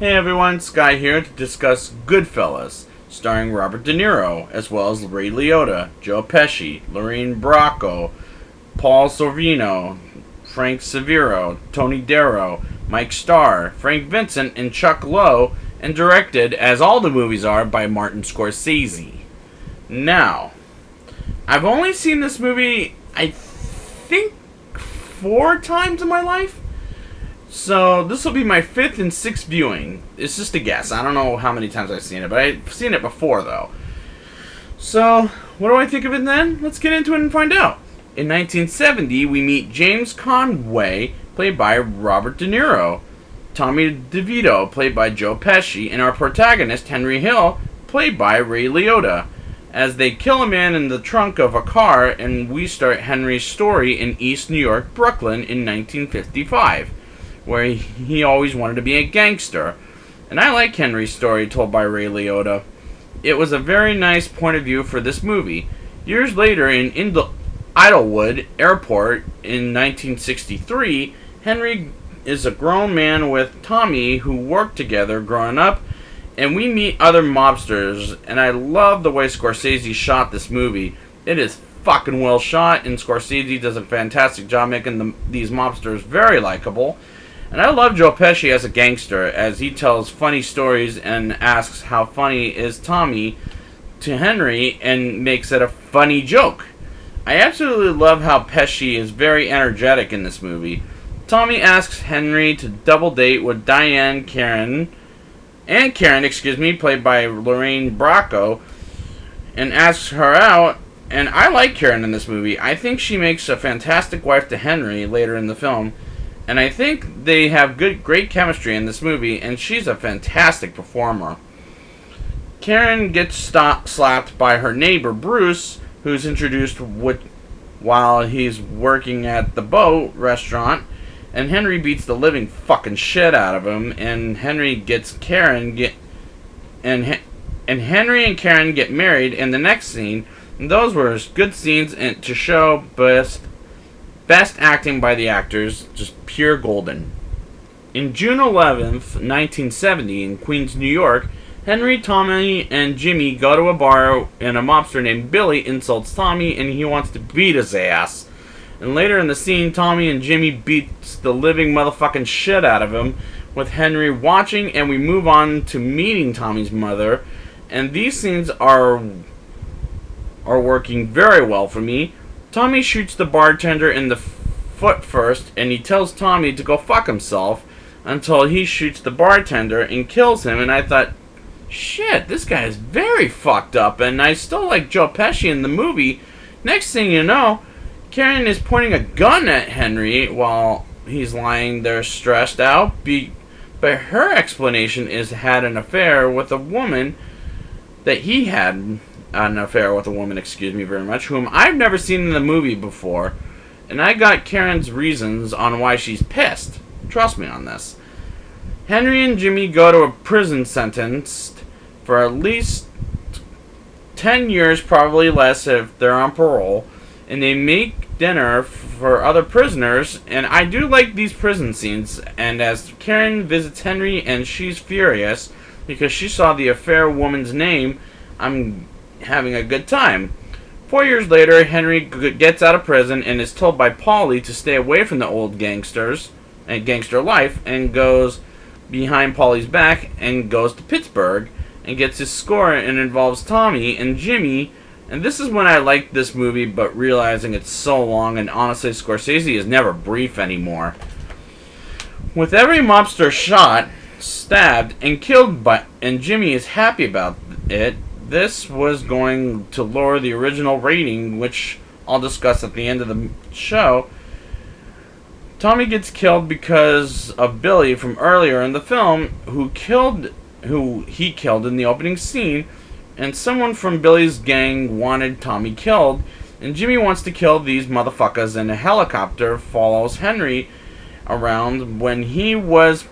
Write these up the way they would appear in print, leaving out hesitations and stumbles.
Hey everyone, Sky here to discuss Goodfellas, starring Robert De Niro, as well as Ray Liotta, Joe Pesci, Lorraine Bracco, Paul Sorvino, Frank Severo, Tony Darrow, Mike Starr, Frank Vincent, and Chuck Lowe, and directed, as all the movies are, by Martin Scorsese. Now, I've only seen this movie, I think, 4 times in my life. So, this will be my 5th and 6th viewing. It's just a guess. I don't know how many times I've seen it, but I've seen it before, though. So, what do I think of it then? Let's get into it and find out. In 1970, we meet James Conway, played by Robert De Niro, Tommy DeVito, played by Joe Pesci, and our protagonist, Henry Hill, played by Ray Liotta, as they kill a man in the trunk of a car, and we start Henry's story in East New York, Brooklyn, in 1955. Where he always wanted to be a gangster. And I like Henry's story told by Ray Liotta. It was a very nice point of view for this movie. Years later, in Idlewood Airport in 1963, Henry is a grown man with Tommy who worked together growing up, and we meet other mobsters, and I love the way Scorsese shot this movie. It is fucking well shot, and Scorsese does a fantastic job making these mobsters very likable. And I love Joe Pesci as a gangster, as he tells funny stories and asks how funny is Tommy to Henry and makes it a funny joke. I absolutely love how Pesci is very energetic in this movie. Tommy asks Henry to double date with Karen, played by Lorraine Bracco, and asks her out. And I like Karen in this movie. I think she makes a fantastic wife to Henry later in the film. And I think they have great chemistry in this movie, and she's a fantastic performer. Karen gets slapped by her neighbor, Bruce, who's introduced while he's working at the boat restaurant, and Henry beats the living fucking shit out of him, and Henry gets Henry and Karen get married in the next scene, and those were good scenes to show best acting by the actors, just pure golden. In June 11th, 1970, in Queens, New York, Henry, Tommy, and Jimmy go to a bar, and a mobster named Billy insults Tommy, and he wants to beat his ass. And later in the scene, Tommy and Jimmy beats the living motherfucking shit out of him, with Henry watching, and we move on to meeting Tommy's mother. And these scenes are working very well for me. Tommy shoots the bartender in the foot first, and he tells Tommy to go fuck himself until he shoots the bartender and kills him. And I thought, shit, this guy is very fucked up, and I still like Joe Pesci in the movie. Next thing you know, Karen is pointing a gun at Henry while he's lying there stressed out, but her explanation is had an affair with a woman that he had an affair with a woman, whom I've never seen in the movie before, and I got Karen's reasons on why she's pissed. Trust me on this. Henry and Jimmy go to a prison sentence for at least 10 years, probably less if they're on parole, and they make dinner for other prisoners, and I do like these prison scenes, and as Karen visits Henry, and she's furious because she saw the affair woman's name, I'm having a good time. 4 years later, Henry gets out of prison and is told by Paulie to stay away from the old gangsters and gangster life, and goes behind Paulie's back and goes to Pittsburgh and gets his score, and involves Tommy and Jimmy. And this is when I liked this movie, but realizing it's so long, and honestly Scorsese is never brief anymore. With every mobster shot, stabbed, and killed and Jimmy is happy about it, this was going to lower the original rating, which I'll discuss at the end of the show. Tommy gets killed because of Billy from earlier in the film, who he killed in the opening scene, and someone from Billy's gang wanted Tommy killed, and Jimmy wants to kill these motherfuckers, and a helicopter follows Henry around when he has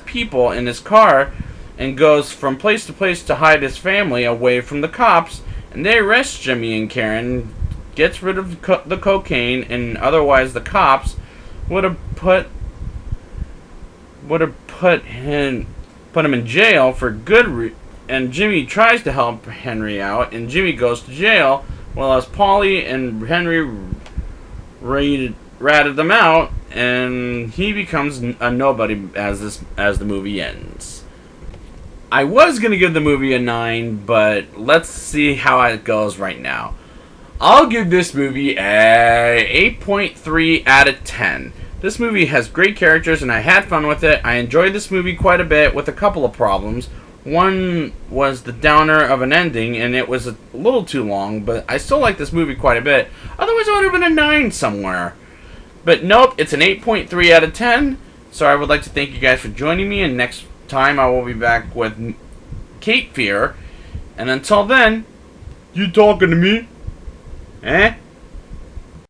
people in his car, and goes from place to place to hide his family away from the cops, and they arrest Jimmy and Karen, gets rid of the cocaine, and otherwise the cops would have put would have put him in jail for and Jimmy tries to help Henry out, and Jimmy goes to jail, while as Polly and Henry ratted them out, and he becomes a nobody as the movie ends. I was gonna give the movie a 9, but let's see how it goes right now. I'll give this movie a 8.3 out of 10. This movie has great characters, and I had fun with it. I enjoyed this movie quite a bit, with a couple of problems. One was the downer of an ending, and it was a little too long, but I still like this movie quite a bit. Otherwise, it would have been a 9 somewhere. But nope, it's an 8.3 out of 10. So I would like to thank you guys for joining me, and next time I will be back with Cape Fear. And until then, you talking to me? Eh?